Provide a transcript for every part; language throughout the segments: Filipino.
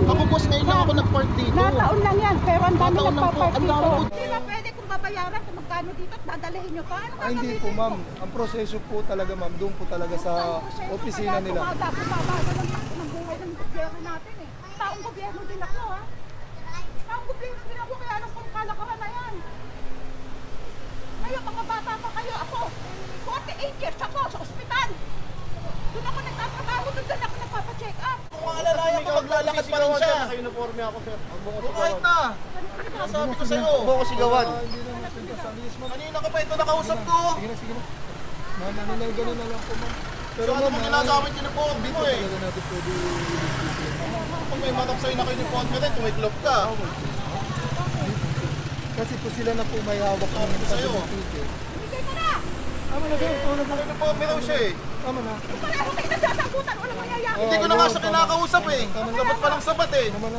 Ako boss, ngayon lang ako nag-park dito. Nataon lang yan, pero ang dami nagpa-park dito. po. Hindi ba pwede kung babayaran kung magkano dito at dadalhin nyo pa? Ano Hindi po ma'am, ang proseso po talaga ma'am, doon po talaga sa opisina nila. Dapat mabago lang ng buhay ng gobyerno natin eh. Taong gobyerno din ako ha. Taong gobyerno din ako, kaya alam kong kalakaran na yan. Ngayon mga bata pa kayo, ako 48 years ako sa ospital. Doon ako nagtatrabaho, doon ako nagpapacheck up. Kung maalalayan ko, maglalakad pa rin siya. Naka-uniforme ako, sir. Kahit na. Sabi ko sa'yo. Huwag mo ko sigawan. Hindi naman pinagkasalis ma'am. Kanina ka pa ito nakausap ko. Sige na, sige na. Ma'am, ano na gano'n na lang po ma'am. Pero ano mo ginagamit uniforme mo eh. Talaga natin pwede Kung may matap sa'yo naka-uniforme rin, tumiklop ka. kasi po sila na po may hawak ng sa'yo. ticket. Bigay mo na! Tama na sir, tama na. Uniforme raw siya eh. Tama na. Kung pareho kayo nagsasabutan, walang mangyayari. Hindi ko na nga siya kinakausap eh. Sabat pa lang sabat eh. Tama na.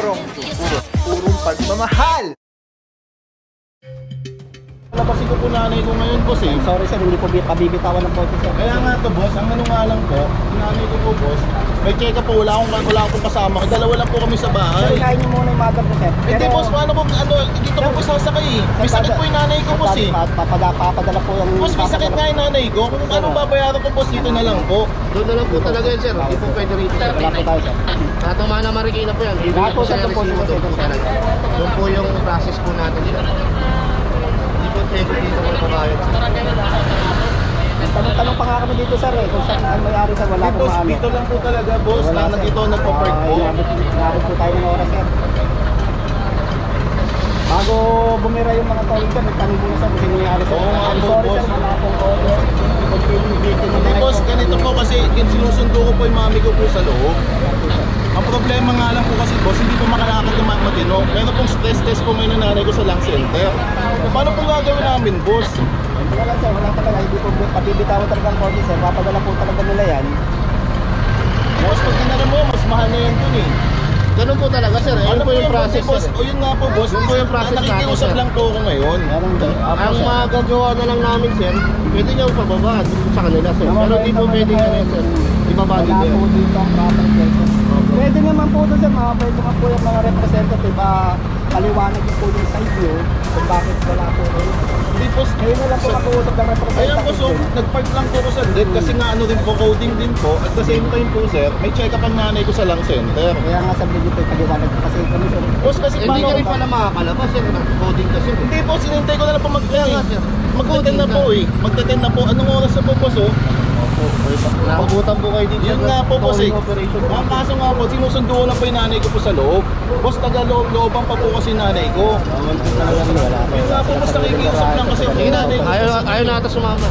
Purong pagmamahal. Labasin ko po nanay ko ngayon boss eh. Sorry sir, hindi po pabibitawan ng kotse sir. Kaya nga to boss, ang ano nga lang po, nanay ko po boss, may check up po, wala akong kasama. Dalawa lang po kami sa Sir, bahay. kain niyo muna yung mother ko sir. Hindi boss, paano po, dito ko po sasakay eh. May sakit po yung nanay ko boss eh. Papadala po yung... Boss, may sakit nga yung nanay ko. Kung anong babayaran ko boss, dito na lang po. Doon na lang po talaga yan, sir. Hindi po pwede rito. Wala po tayo sir. Natama na Marikina po yan. Lahat po, sir, Sa doon po resibo sir. doon po talaga. Doon po yung process po natin, sir. Hindi po pwede dito po pabayad, sir. Tanong pa nga kami dito sir eh. Kung saan ang may-ari sir, wala Hindi po boss, maano. dito lang po talaga boss. Wala, Lang sir. nandito nagpa-park po. Inabot po tayo ng oras sir. Bago bumira yung mga tawid sir, nagtanong muna sir kung sino may-ari sir. Oo nga po, Sorry boss. sir, wala pong order. Hindi boss, ganito po kasi sinusundo ko po yung mami ko po sa loob. Ang problema nga lang po kasi boss, hindi po makalakad yung matino. Meron pong stress test po ngayon ng nanay ko sa lung center. Paano po gagawin namin boss? Wala sir, wala talaga. Hindi po pabibitawan talaga ang kotse sir. Papadala po talaga nila yan. Boss, pag tinara mo, mas mahal na yan dun eh. Ganun po talaga, sir. Ayun po yung process, boss? sir. O yun nga po boss, Yun po yung process natin, nakikiusap sir. lang po ako ngayon. Meron din. Ang magagawa na lang namin, sir, pwede niyo pababa sa kanila, sir. Pero hindi po pwede nga yan, sir. Ibaba Wala dito po yan. dito ang proper person. Pwede naman po ito sir, pwede naman po yung mga representative paliwanag yung po yung side view kung bakit wala po kayo. Hindi boss, Ngayon na lang po mag-uusap ng ayan po, so, representative. nag-park lang po ko sa gate kasi nga ano din po, coding din po. At the same time po sir, may check up ang nanay ko sa lung center. Kaya nga sabi dito paliwanag kasi kami sir. Boss, kasi Hindi ka rin paano? pala makakalabas, sir. Coding kasi. Hindi po, sinintay ko na lang po Kaya nga, sir. mag-10 na po eh. Mag-10 na po. Anong oras na po boss oh? Nakubutan po kayo dito. Yun nga po boss eh. Operation. Ang kaso nga po, sinusundo ko lang po yung nanay ko po sa loob. Boss, taga-looban pa po kasi nanay ko. Bawal po talaga wala. Yun nga po, boss, nakikiusap lang kasi ako Sige yung na, nanay ko. ayaw na ata sumama.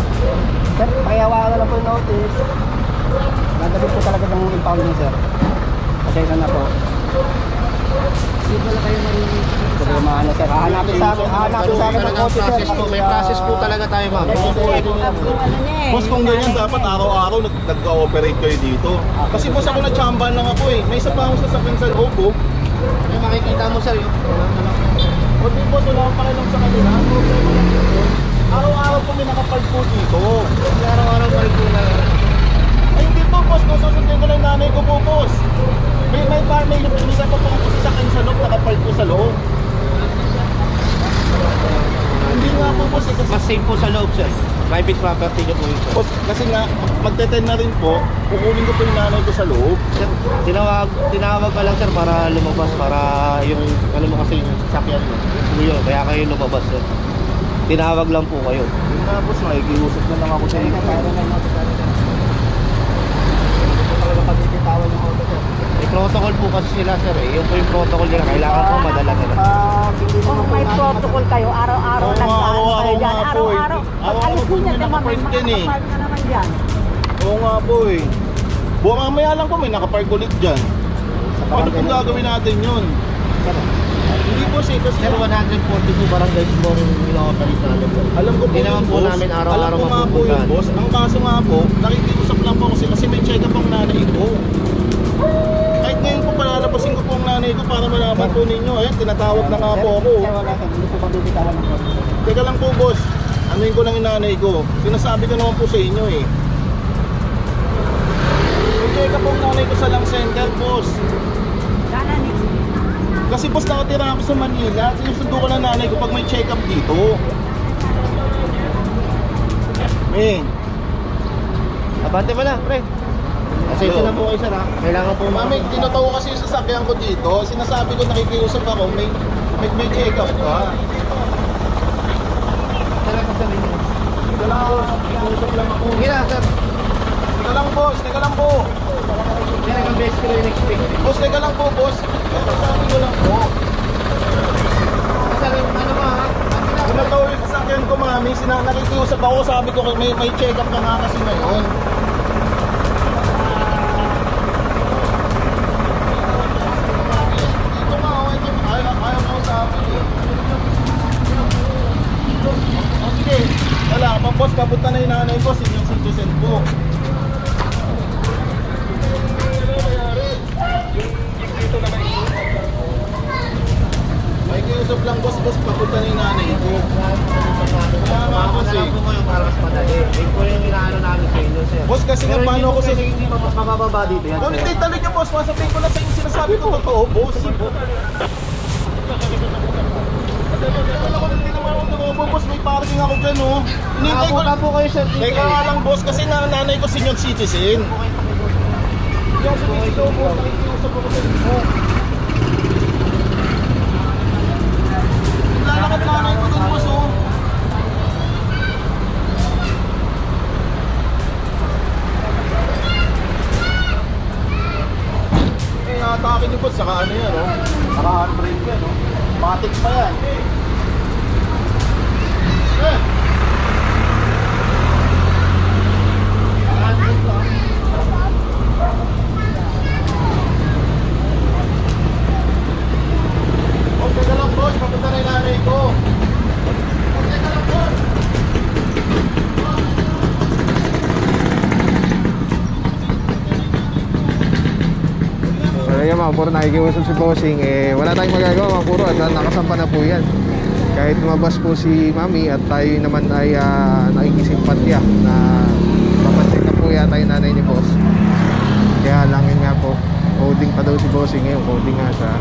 Sir, pakiawaan na lang po yung notice. Dadali po talaga ng impound niya sir. Pasensya na po. Hindi pala kayo marinig. Sige, maano sir. Hahanapin sa akin ng Talagang kotse sir. process po. May process po talaga tayo, ma'am. Boss, kung ganyan, dapat araw-araw nag-ooperate kayo dito. Kasi boss, ako na-chamban lang ako eh. May isa pa akong sasakyan sa loob oh. Yung makikita mo, sir, yung... O di boss, wala akong pakialam sa kanila. Ang problema lang dito, araw-araw po may nakapark po dito. Araw-araw pa rin po na... Ay hindi po boss, susundin ko lang nanay ko po boss. May yung isa pa po ako sasakyan sa loob, nakapark po sa loob. Hindi nga po boss, kasi, Mas safe po sa loob, sir. Private property niyo po yun, sir. boss, kasi nga magte-10 na rin po, kukunin ko po yung nanay ko sa loob. Sir, tinawag ka lang, sir, para lumabas, para yung, ano mo kasi yung sasakyan mo. Yung kaya kayo lumabas, sir. Tinawag lang po kayo. Yun nga boss, makikiusap na lang ako sa inyo. May protocol po kasi sila, sir, eh. Yung po yung protocol nila. Kailangan po madala nila. Kung may protocol kayo, araw-araw Oo, nagdaan araw-araw kayo dyan. nga po eh. Araw-araw. Pag Araw-araw alis po nyo may dyan, nakapark dyan eh. makakapark na naman dyan. Oo nga po eh. Buwa mamaya lang po may nakapark ulit dyan. Paano kung gagawin natin yun? Hindi po kasi Sir, 142 barangays po ang ino-operate namin. alam ko po Hindi naman yun, po boss. namin araw-araw Alam ko nga po yun, mapupuntahan. boss. Ang kaso nga po, nakikiusap lang po kasi may check up ang nanay ko. Kahit ngayon po palalabasin ko po ang nanay ko para malaman po ninyo. Ayan, tinatawag na nga po ako. Sir, wala sir. Hindi po mabibitawan ng sir. Teka lang po, boss. Anuin ko lang yung nanay ko. Sinasabi ko naman po sa inyo eh. May check up ang nanay ko sa Lang Center, boss. Sana ni. Kasi boss, nakatira ako sa Manila. Sinusundo ko ng nanay ko pag may check up dito. Eh, Abante mo na, pre. Pasensya na po kayo, sir, ha? Kailangan po mami, tinataw kasi yung sasakyan ko dito. Sinasabi ko, nakikiusap ako, may check up ka. Talaga sa inyo. Teka lang, nakikiusap lang ako. Sige na, sir. Teka lang, boss. Teka lang po. Sir, ang best ko yung expect. Boss, teka lang po, boss. Sasabi ko lang po. Sir, ano mo, ha? Tinataw yung sasakyan ko, mami. Nakikiusap ako, sabi ko, may check up ka nga kasi ngayon. Dito nga, ayaw ko sa akin eh. O sige, wala ka pa, boss. Papunta na yung nanay ko, senior citizen po. May kiusap lang, boss, papunta na yung nanay ko. Kasi po kayo para mas madali. Yun po yung inaano namin sa inyo, sir. Boss, kasi nga Pero paano ako sa... hindi mabababa dito yan, Kung sir. hindi talo niyo, boss, masabihin ko lang sa inyo sinasabi ko totoo, boss. Wala ko, hindi naman ako tumobo, boss. May parking ako dyan, oh. Hinintay ko Nakapunta po kayo, sir. Teka nga lang, boss, kasi nanay ko senior citizen. Hindi ako sumisigaw, boss. Nakikiusap ako sa inyo. Lalakad nanay ko dun, boss, oh. Atake niyo po, saka ano yan, oh. Saka handbrake yan, oh. Matic pa yan. Eh! Oh, teka lang, boss. Papunta na yung nanay ko. Oh, teka lang, boss. Kaya mga puro nakikiusap si Bossing, wala tayong magagawa mga puro at nakasampa na po yan. Kahit lumabas po si Mami at tayo naman ay nakikisimpatya na papacheck up po yata yung nanay ni Boss. Kaya lang yun nga po, coding pa daw si Bossing ngayon, coding nga siya.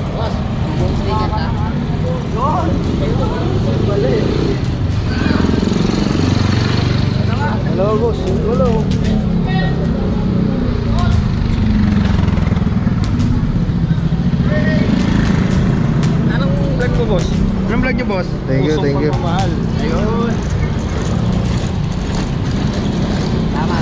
Hello, boss. Hello. Anong vlog mo, Boss? Anong vlog niyo, Boss? Thank you, thank you. Pagmamahal. Ayun. Tama.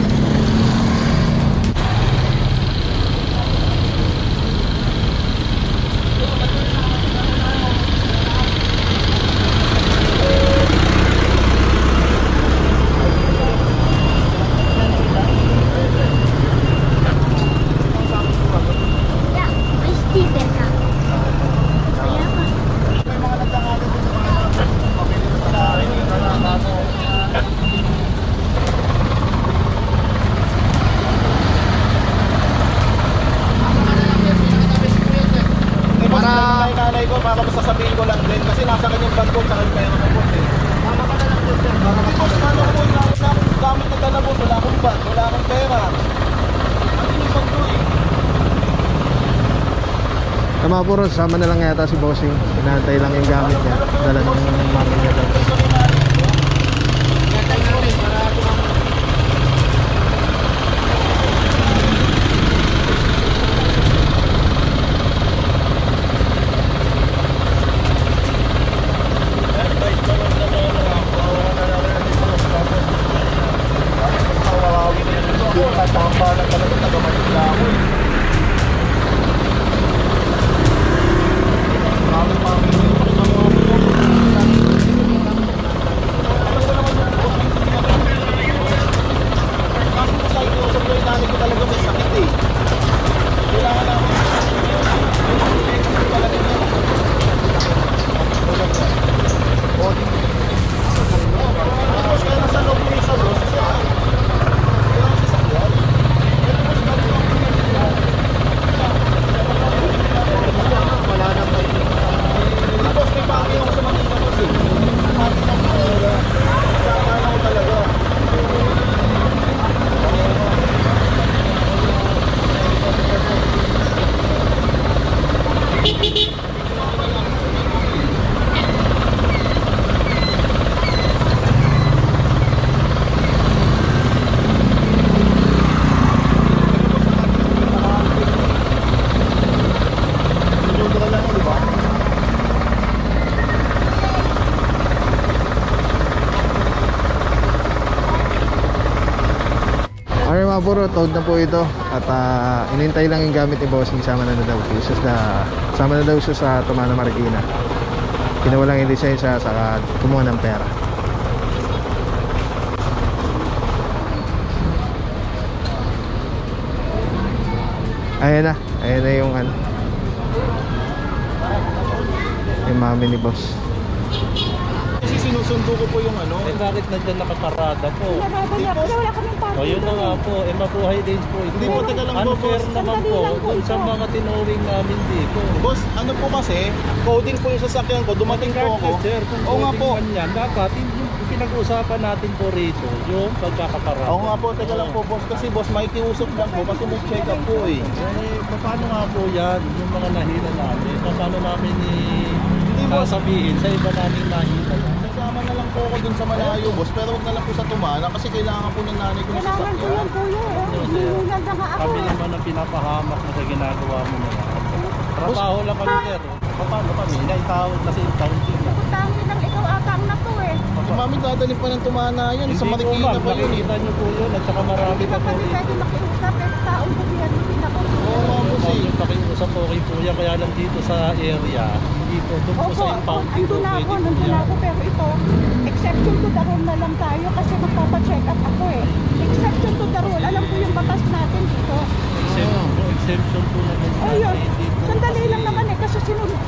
May mga nagdangalo dito sa mga pamilya sa akin, wala mo. Para nanay ko, para masasabihin ko lang din kasi nasa kanyang bag ko, sa kanyang pera ko po eh. Tama ka na lang po, sir. Para Hindi boss, paano ko wala akong gamit na dala boss, wala akong bag, wala akong pera. Ano yung bag ko eh? Tama puro, sama na lang yata si Bossing. Inaantay lang yung gamit niya. Dala ng mami niya daw. Tatamba lang talaga taga-Manila ako eh. Maraming pamilya. mga puro, toad na po ito. At inintay lang yung gamit ni bossing. Sama na daw siya sa Tumana Marikina. Kinawalan yung lisensya saka kumuha ng pera. Ayan na yung yung mami ni boss. Kasi sinusundo ko po yung ano. Bakit nandyan nakaparada po? Narada niya, kasi wala kaming parking. O yun na nga po, mabuhay din po ito. Hindi po, teka lang po, Unfair boss. naman Sandali po lang po dun sa ito. mga tinuring namin dito. Boss, ano po kasi, coding po yung sasakyan ko, dumating po ako. Sir, kung Oo nga po. man yan, dapat yung pinag-uusapan natin po rito, yung pagkakaparada. Oo nga po, teka lang po boss, kasi boss, makikiusap lang po kasi may check up po eh. Paano nga po yan, yung mga nahila namin? Paano namin boss. sabihin sa iba namin nahila? Sasama na lang po ako dun sa malayo boss, pero wag na lang po sa Tumana kasi kailangan po ng nanay ko ng Kailangan ko sasakyan. yan, kuya. Hihingal na nga ako. Kami naman ang pinapahamak na sa ginagawa mo na. Trabaho lang kami, sir. Paano kami? Naitawag kasi yung counting na. Putangin lang ikaw atang na to eh. Si mami dadalhin pa ng Tumana yan, sa Hindi po, Marikina ma'am. pa yun eh. Nakikita niyo po yun at saka marami Hindi pa ka po kami rin. pwede makiusap eh. Taong gobyerno din ako. Oo nga boss Ma'am, eh. yung pakiusap po kay Kuya, kaya lang dito sa area, dito, doon po Opo, sa impounding po, andun na pwede ako, po nandun na yan. ako. Pero ito, exception to the rule na lang tayo kasi magpapacheck up ako eh. Exception to the rule. Alam ko yung batas natin dito. Exemption po naman Oh yun, sandali lang naman eh kasi sunduin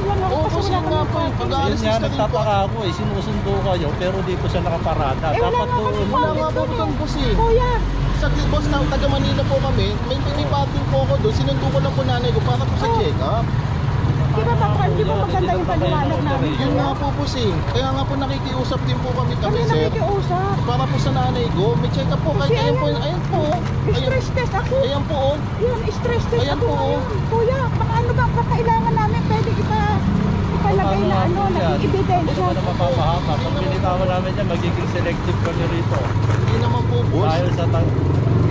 lang ako Oo, kasi kasi wala nga kami po, parking. pag-aalis Yun nga, na rin po. nagtataka ako eh, sinusundo kayo, pero di po siya nakaparada. Eh, wala Dapat nga doon, kami Wala nga po Dun doon eh. boss eh. Kuya, Saglit boss, na taga Manila po kami, may parking po ako doon, sinundo ko lang po nanay ko para po sa Oh. check up. di ba di ba maganda yung paliwanag namin? Yun nga po boss eh. Kaya nga po nakikiusap din po kami Kami sir. nakikiusap. Para po sa nanay ko, may check up po kahit Kasi ayan po, ayan. ayan po. Ayan, Stress test ako. ayan po oh. Yun, stress test Ayan ako po, ngayon. Kuya, baka ano ba ang kailangan namin pwede ipalagay na ano, naging ebidensya. Hindi naman mapapahamak. Pag binitawan namin yan, magiging selective kami rito. Hindi naman po boss. Dahil sa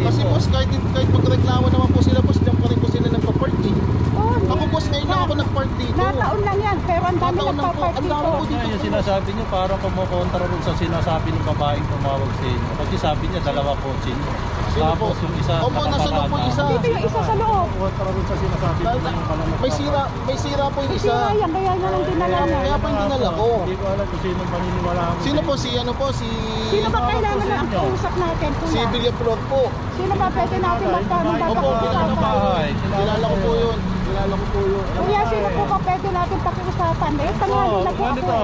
Kasi boss, kahit magreklamo naman po sila boss, diyan pa rin po sila nagpa-park eh. Oh, Ako boss, ngayon lang ako nag-park dito. nataon lang yan, pero ang dami Nataon lang po, nagpapark ang dami dito. po dito. yung sinasabi niyo, parang kumukontra rin sa sinasabi ng babaeng tumawag sa inyo. Kasi sabi niya, dalawa kotse niyo. Sino po? Tapos yung isa, Opo, nasa loob po yung isa. Dito yung isa sa loob. Kontra rin sa sinasabi niyo. May sira po yung Kasi isa. nga yan, kaya nga lang dinala niya. Kaya po yung dinala ko. Hindi ko alam kung sino paniniwala mo. Sino po si ano po si Sino ba kailangan na ang kausap natin, si kuya? Villaflor po. Sino ba pwede natin magkano Opo, Ano bahay? kilala ko po yun. Kilala ko po yun. Kuya, sino po ba pwede natin pakiusapan? Eh, tanghali na po ganito. ako.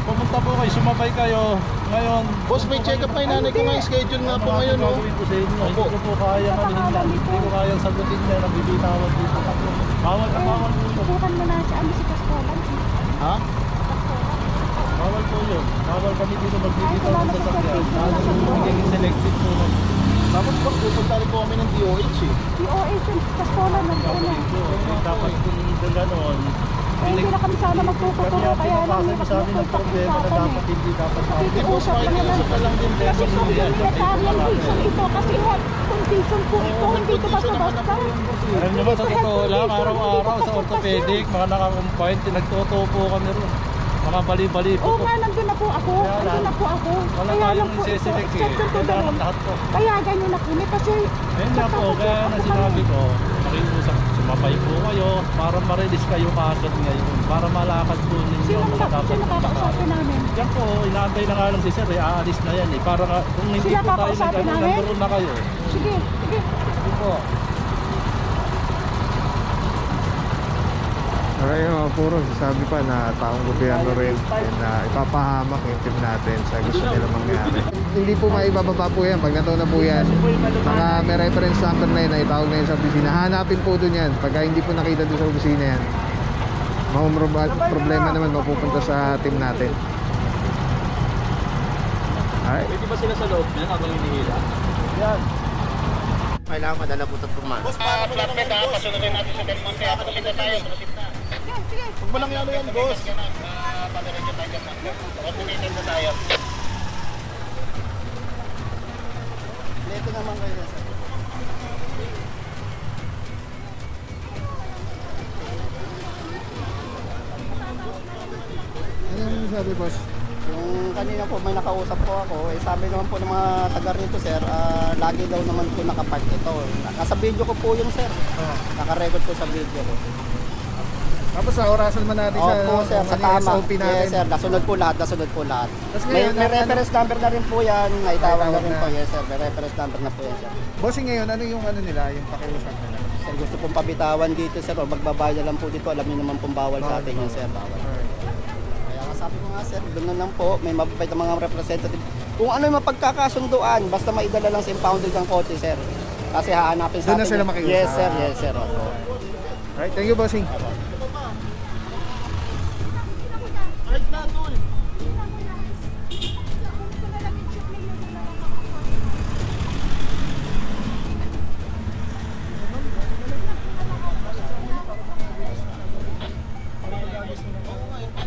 Pumunta po kayo, sumabay kayo. Ngayon, Boss, may check up na yung nanay ko ngayon. Schedule nga po ngayon, no? gagawin ko sa inyo. Hindi Opo. ko po kaya Sa pangalan nito. Hindi ko kaya sagutin niya. Nabibitawan dito. Bawal na bawal po ito. Subukan mo na si ano si Castolan. Ha? Bawal po yun. Bawal kami dito magbibitaw Ay, wala ng na sa sasakyan. service, Lalo wala sa kung magiging selective po. Tapos boss, pupunta rin po kami ng DOH eh. DOH yung Castolan ng una. Tapos kung gano'n, Eh, hindi na kami sana magtuturo kaya lang pinapasa hirap niyo sa amin ang na problema na pag-usapan dapat eh. hindi dapat sa amin. Nakikiusap lang naman. Makikiusap lang din. Kasi humanitarian reason ito kasi health condition po ito. Hindi ito basta-basta. Alam niyo ba sa totoo lang, araw-araw sa orthopedic, mga nakakumpine, nagtotoo po kami rin. Mga bali-bali po Oo po. nga, nandun na po ako. Nandun na po ako. Wala Kaya lang tayong po ito, isiselect eh. exception to the Kailangan rule. lahat po. Kaya ganyan na kami kasi Ayun nga po, kaya na sinabi ko, nakiusap, sumabay po kayo para ma-release kayo kaagad ngayon. Para malakad po ninyo sino mga dapat sino kakausapin namin? Yan po, inaantay na nga lang si Sir, aalis na yan eh. Para nga, kung hindi Sila po tayo kakausapin namin? nagkaroon na kayo. Sige, sige. Hindi po. Alright, mga puro, sabi pa na taong gobyerno rin na ipapahamak yung team natin sa gusto nila mangyari. Hindi po maibababa po yan. Pag nataw na po yan, naka may reference number na yun na itawag na yun sa opisina. Hanapin po dun yan. Pagka hindi po nakita dun sa opisina yan, problema naman mapupunta sa team natin. Alright. Pwede ba sila sa loob niyan habang hinihila? Yan. Kailangan madala po ito Tumana. Boss, para po naman boss. Pasunodin natin sa Desmonte. Pasunod na tayo. Huwag mo lang yan yan, boss. Coordinated na tayo. Ito naman kayo na sir. Ano yung sabi, boss? Yung kanina kanina po may nakausap po ako. Eh, sabi naman po ng mga taga rito sir, lagi daw naman po nakapark ito. Nasa video ko po yun sir. Nakarecord po sa video ko. Tapos sa orasan man natin siya, Opo sir, sa tama. SOP natin. Yes sir, nasunod po lahat, nasunod po lahat. Tapos May ngayon, reference number na rin po yan, naitawag na rin na. po. Yes sir, may reference number na po yan sir. Bossing ngayon, ano yung ano nila, yung pakiusap nila? Sir, gusto pong pabitawan dito sir, o magbabayad na lang po dito. Alam niyo naman pong bawal sa atin yun sir, bawal. Kaya nga sabi ko nga sir, doon na lang po, may mababait ang mga representative. Kung ano yung mapagkakasunduan, basta maidala lang sa impounded ng kotse sir. Kasi hahanapin sa Doon na atin. sila makiusap. Yes sir, opo. Alright, thank you bossing. Right na, tol.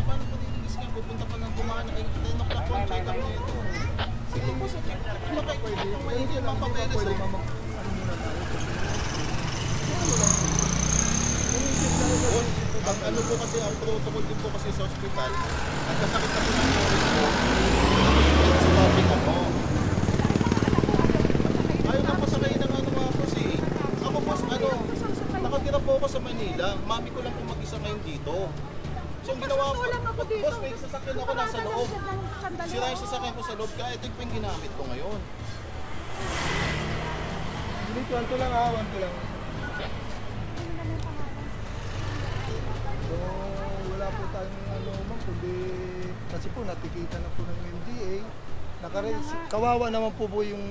Paano po nililis kayo? Pupunta pa ng Tumana. 10 o'clock po ang check-up na ito. Sige po, sa check-up. Kung may hindi mga papeles eh. Ang ano po kasi, ang protocol din po kasi sa ospital, nagkasakit na po ng oras po. Sa public ako. Ayaw na po sa kayo ng ano mga boss eh. Ako boss, ano, nakatira po ako sa Manila. Mami ko lang po mag-isa ngayon dito. So ang ginawa ko, boss, may sasakyan ako nasa loob. Sira yung sasakyan ko sa loob, kaya ito yung ginamit ko ngayon. Hindi, 1 lang ha, 1 lang. So, wala po tayong ano ma'am, kundi kasi po natikita na po ng MDA. Kawawa naman po yung...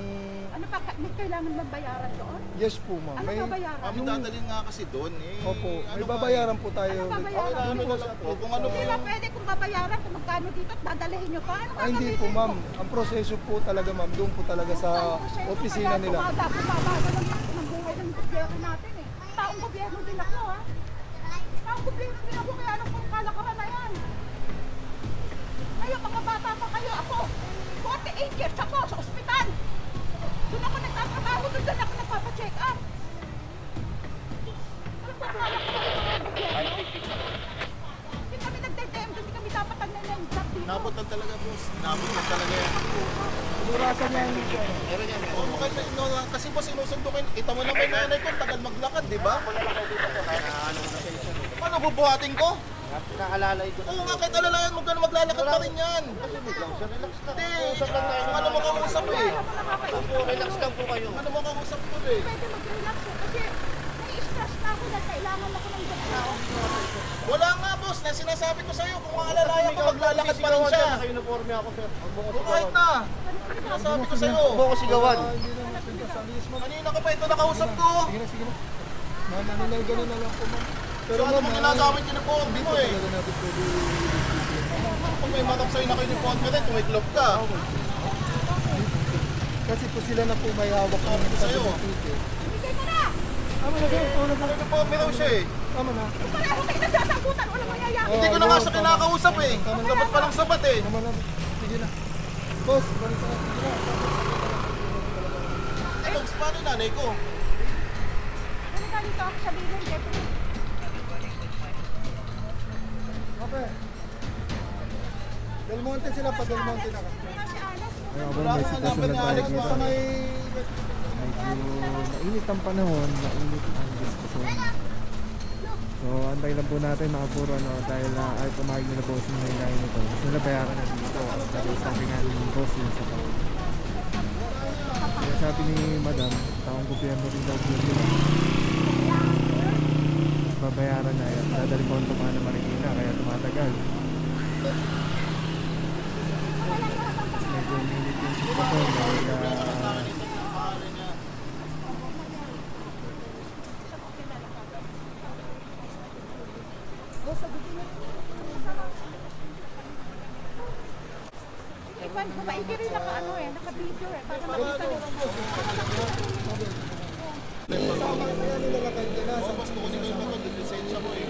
Ano pa, may kailangan magbayaran doon? Yes po ma'am. Ano babayaran? Kami dadalhin nga kasi doon eh. Opo, may Ano babayaran po tayo. Ano babayaran? Ano na lang po, kung ano po Hindi ba pwede kung babayaran kung magkano dito at dadalhin nyo pa? Ano Hindi po ma'am, ang proseso po talaga ma'am, doon po talaga sa opisina nila. Kaya bumababa ng buhay ng gobyerno natin eh. Taong gobyerno din ako ha. Taong gobyerno din ako kaya anong pong kalakaran na yan. Ngayon mga bata pa kayo, ako 48 years ako sa ospital. Doon ako nagtatrabaho, doon ako nagpapacheck up. Anong pong kalakaran ng gobyerno? Hindi kami nagde-DM, hindi kami dapat nag-name drop dito. nabutan talaga boss. Nabutan talaga yan. Durasan yan. Meron yan. Oo, mukhang na ignorant. Kasi boss, sinusundo kayo. Ita mo naman nanay ko, tagal maglakad, di ba? Paano bubuhatin ko? Pinakalalay ko. Oo nga, kahit alalayan mo gano'n maglalakad pa rin yan. Hindi, ano mo kausap eh. Relax lang po kayo. Ano mo kausap ko eh. Pwede mag-relax eh, kasi nai-stress na ako na kailangan ako ng doktor. Wala nga boss, na sinasabi ko sa'yo, kung alalayan ko maglalakad pa rin siya. Naka-uniforme ako, sir. Kung kahit na, sinasabi ko sa'yo. Huwag mo ko sigawan. Hindi na natin kasalis ma'am. Kanina ka pa ito nakausap ko. Sige na, sige na. Ma'am, ano na ganun na lang po ma'am. So ano mo ginagamit yun ng phone mo eh. Talaga natin pwede. Kung may matap sa'yo na kayo ni confident, kung may glove ka. Kasi po sila na po may hawak ng Sa'yo. Bigay mo na! Tama na sir, tama na. Ano po, meron siya eh. Tama na. Kung pareho kayo nagsasagutan, walang mangyayari. Hindi ko na nga siya kinakausap eh. Sabat pa lang sabat eh. Tama na. Sige na. Boss, balik na. Sige na. Eh, Togs, paano yung nanay ko? Ano ka dito ako sabihin, Jeffrey? Okay. Del Monte sila pa, Del Monte na ka. Kasi Alex, Wala akong number ni Alex mo sa may... Medyo mainit ang panahon, mainit ang diskusyon. So, antay lang po natin mga puro, no, dahil ay pumahig nila boss yung hilahin nito. Gusto nila bayaran na dito. Dahil sabi nga ni boss yun sa tao. Kaya sabi ni madam, taong gobyerno rin daw yun nila. Babayaran na yan. Dadali po ito mga na Marikina, kaya tumatagal. Medyo minit yung sitwasyon dahil Ivan, maigi rin naka-ano eh, naka-video eh, para makita nyo. Kaya nilalakad ka na. Oo, mas kukunin ko yung mga lisensya mo eh.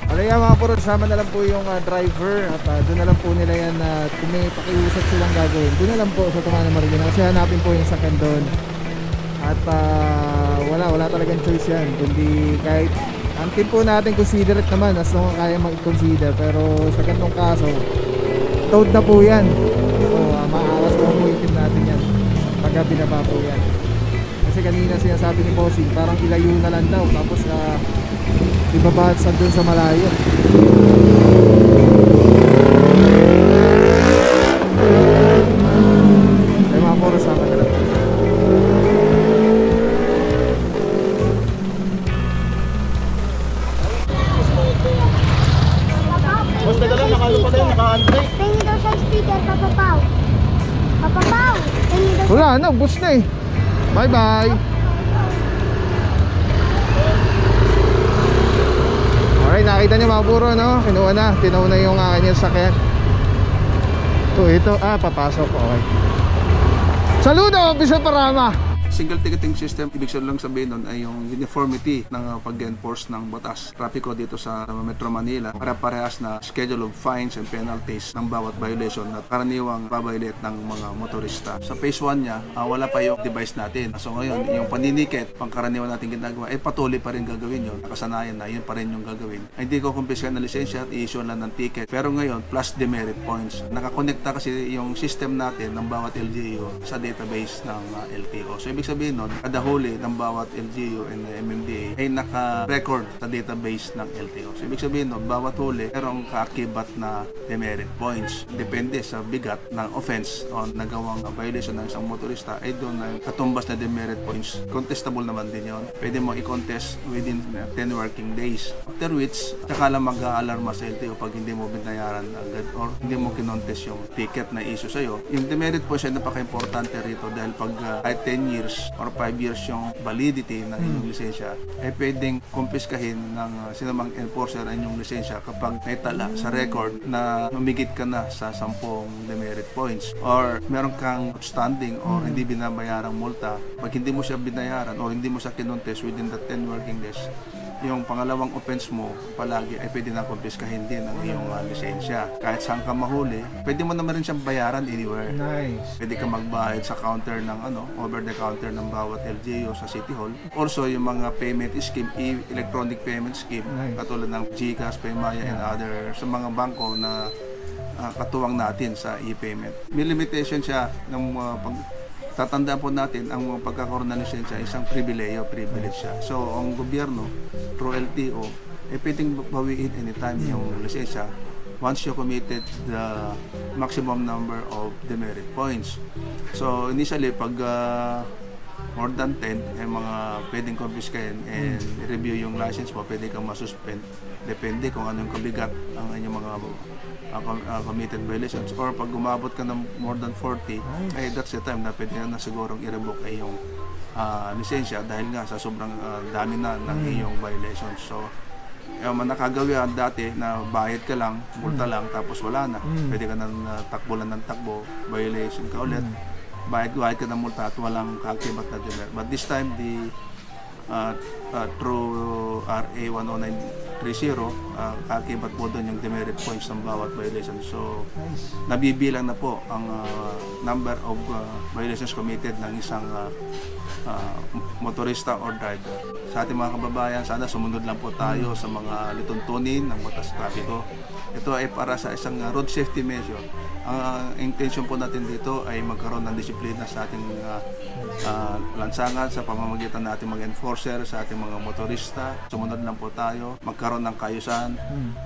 alaya mga puro, sama na lang po yung driver at doon na lang po nila yan kung may pakiusap silang gagawin. Doon na lang po sa Tumana Marikina kasi hanapin po yung sakyan doon. At wala talagang choice yan kundi kahit Until po natin considerate naman as long kaya mag-consider, pero sa ganitong kaso towed na po yan. So maawas po ang itim natin yan pagka binaba po yan. Kasi kanina sinasabi ni Bossing parang ilayo na lang daw, tapos ibaba sa dun sa malayo. Ay mga puro sama na lang. Boss, taga lang, nakalo pa tayo, naka-handbrake. Tingin daw sa speaker, papapaw. Papapaw. Tingin daw Wala na, bus na eh. Bye bye. Alright, nakita niyo mga puro, no? Kinuha na, tinaw na yung akin yung sakyan. Ito, papasok. Okay. Saludo, Officer Parama. Single ticketing system, ibig lang sabihin nun ay yung uniformity ng pag-enforce ng batas trapiko dito sa Metro Manila para parehas na schedule of fines and penalties ng bawat violation na karaniwang babaylet ng mga motorista. Sa phase 1 niya, wala pa yung device natin. So ngayon, yung paninikit, pangkaraniwan natin ginagawa, patuloy pa rin gagawin yun. Nakasanayan na, yun pa rin yung gagawin. Hindi ko kumpiska na lisensya at i-issue lang ng ticket. Pero ngayon, plus demerit points. Nakakonekta kasi yung system natin ng bawat LGU sa database ng LTO. So ibig sabihin nun, kada huli ng bawat LGU and MMDA ay naka-record sa database ng LTO. So ibig sabihin nun, bawat huli merong kaakibat na demerit points. Depende sa bigat ng offense o nagawang violation ng isang motorista ay doon na katumbas na demerit points. Contestable naman din yun. Pwede mo i-contest within 10 working days. After which, saka lang mag-aalarma sa LTO pag hindi mo binayaran agad or hindi mo kinontest yung ticket na issue sa'yo. Yung demerit points ay napaka-importante rito dahil pag kahit 10 years or 5 years yung validity ng inyong lisensya ay pwedeng kumpiskahin ng sinamang enforcer ang inyong lisensya kapag naitala sa record na humigit ka na sa 10 demerit points or meron kang outstanding or hindi binabayarang multa. Pag hindi mo siya binayaran or hindi mo siya kinontest within the 10 working days, yung pangalawang offense mo palagi ay pwede na kumpiskahin din ang iyong lisensya. Kahit saan ka mahuli, pwede mo naman rin siyang bayaran anywhere. Nice. Pwede ka magbayad sa counter ng over the counter ng bawat LGU sa City Hall. Also, yung mga payment scheme, electronic payment scheme, katulad ng GCash, Paymaya, and other sa mga bangko na katuwang natin sa e-payment. May limitation siya ng tatandaan po natin ang pagkakaroon ng lisensya isang privilege siya. So, ang gobyerno, through LTO, pwedeng bawiin anytime yung lisensya once you committed the maximum number of demerit points. So, initially, pag more than 10, mga pwedeng confiscahin and review yung license mo, pwede kang masuspend. Depende kung anong kabigat ang inyong mga committed violations. Or pag umabot ka ng more than 40, that's the time na pwede na sigurong i-revoke ay yung lisensya dahil nga sa sobrang dami na ng iyong violations. So, nakagawian dati na bayad ka lang, multa lang, tapos wala na. Pwede ka nang takbo lang ng takbo, violation ka ulit. Bayad ka ng multa at walang kaakibat na demerit. But this time, through RA 10930, kaakibat po doon yung demerit points ng bawat violation. So, nabibilang na po ang number of violations committed ng isang motorista or driver. Sa ating mga kababayan, sana sumunod lang po tayo sa mga lituntunin ng batas trapiko. Ito ay para sa isang road safety measure. Ang intention po natin dito ay magkaroon ng disiplina sa ating lansangan sa pamamagitan natin mga enforcer, sa ating mga motorista. Sumunod lang po tayo, magkaroon ng kaayusan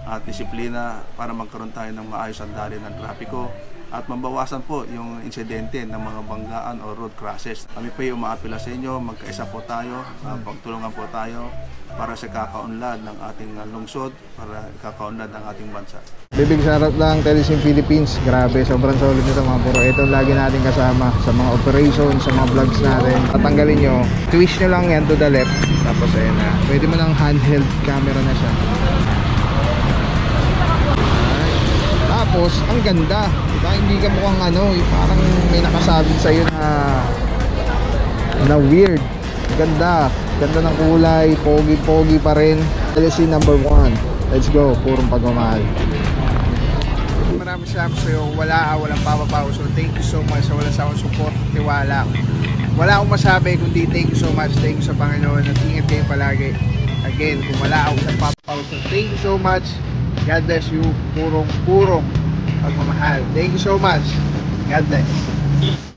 at disiplina para magkaroon tayo ng maayos ang daloy ng trapiko at mabawasan po yung insidente ng mga banggaan o road crashes. Kami po ay umaapila sa inyo, magkaisa po tayo, pagtulungan po tayo para sa kakaunlad ng ating lungsod, para kakaunlad ng ating bansa. Big shoutout lang Telesim Philippines. Grabe, sobrang solid nito mga puro. Ito lagi natin kasama sa mga operations, sa mga vlogs natin. Tatanggalin nyo, twist nyo lang yan to the left. Tapos ayun na, pwede mo ng handheld camera na siya. Tapos, ang ganda. Diba? Hindi ka mukhang parang may nakasabit sa'yo na weird. Ganda. Ganda ng kulay. Pogi pa rin. LSC number 1. Let's go. Purong pagmamahal. Maraming salamat sa'yo. Walang papapaw. So, thank you so much sa walang sa akong support. Tiwala. Wala akong masabi kundi thank you so much. Thank you sa Panginoon. At ingat kayo palagi. Again, kung wala ako sa Papa, so thank you so much. God bless you. Purong pagmamahal. Thank you so much. God bless.